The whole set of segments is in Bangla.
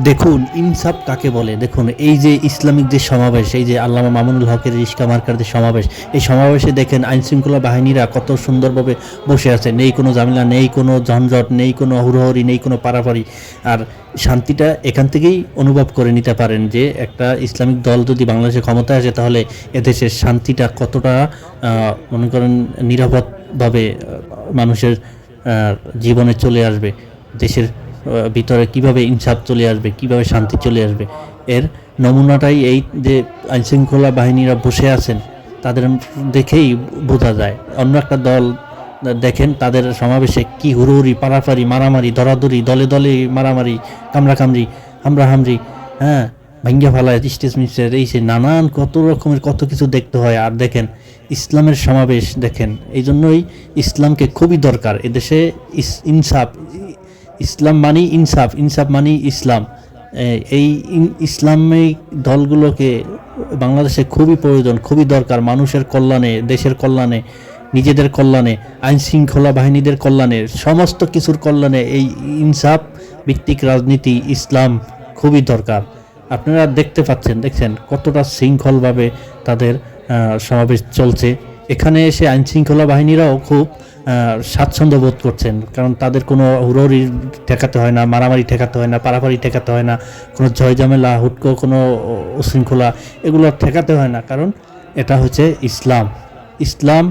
দেখুন ইনসাফ কাকে বলে। দেখুন এই যে ইসলামিক যে সমাবেশ, এই যে আল্লামা মামুনুল হকের রিশকা মার্কার যে সমাবেশ, এই সমাবেশে দেখেন আইনশৃঙ্খলা বাহিনীরা কত সুন্দরভাবে বসে আছে। নেই কোনো ঝামেলা, নেই কোনো ঝঞ্ঝট, নেই কোনো হুড়োহুড়ি, নেই কোনো পারাপারি। আর শান্তিটা এখান থেকেই অনুভব করে নিতে পারেন যে একটা ইসলামিক দল যদি বাংলাদেশে ক্ষমতায় আসে তাহলে এদেশের শান্তিটা কতটা মনে করেন নিরাপদভাবে মানুষের জীবনে চলে আসবে। দেশের ভিতরে কিভাবে ইনসাফ চলে আসবে, কিভাবে শান্তি চলে আসবে, এর নমুনাটাই এই যে আইনশৃঙ্খলা বাহিনীরা বসে আছেন তাদের দেখেই বোঝা যায়। অন্য একটা দল দেখেন তাদের সমাবেশে কি হুড়োহুড়ি, পারাপারি, মারামারি, ধরাধরি, দলে দলে মারামারি, কামড়াকামড়ি, হামড়ি, হ্যাঁ, ভাঙ্গা ফালায়, স্টেজ মিস্টেজ, এই সে নানান কত রকমের কত কিছু দেখতে হয়। আর দেখেন ইসলামের সমাবেশ দেখেন, এই জন্যই ইসলামকে খুবই দরকার এদেশে। ইনসাফ, ইসলাম মানেই ইনসাফ, ইনসাফ মানেই ইসলাম। এই ইসলামিক দলগুলোকে বাংলাদেশে খুবই প্রয়োজন, খুবই দরকার মানুষের কল্যাণে, দেশের কল্যাণে, নিজেদের কল্যাণে, আইন শৃঙ্খলা বাহিনীদের কল্যাণে, সমস্ত কিছুর কল্যাণে এই ইনসাফ ভিত্তিক রাজনীতি, ইসলাম খুবই দরকার। আপনারা দেখতে পাচ্ছেন, দেখছেন কতটা শৃঙ্খলভাবে তাদের সমাবেশ চলছে। এখানে এসে আইন শৃঙ্খলা বাহিনীরাও খুব স্বাচ্ছন্দ্য বোধ করছেন, কারণ তাদের কোনো হুড়োহুড়ি ঠেকাতে হয় না, মারামারি ঠেকাতে হয় না, পারাপারি ঠেকাতে হয় না, কোনো ঝয়ঝামেলা, হুটকো কোনো উশৃঙ্খলা এগুলো ঠেকাতে হয় না। কারণ এটা হচ্ছে ইসলাম। ইসলাম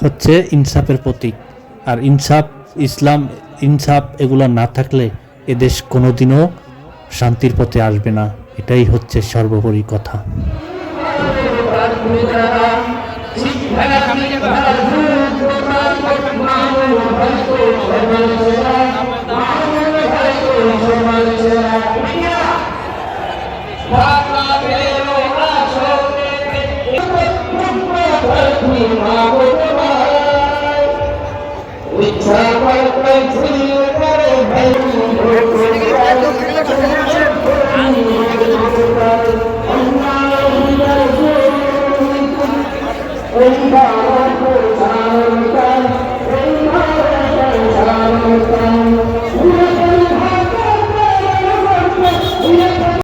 হচ্ছে ইনসাফের প্রতীক। আর ইনসাফ, ইসলাম, ইনসাফ এগুলো না থাকলে এদেশ কোনোদিনও শান্তির পথে আসবে না। এটাই হচ্ছে সর্বোপরি কথা।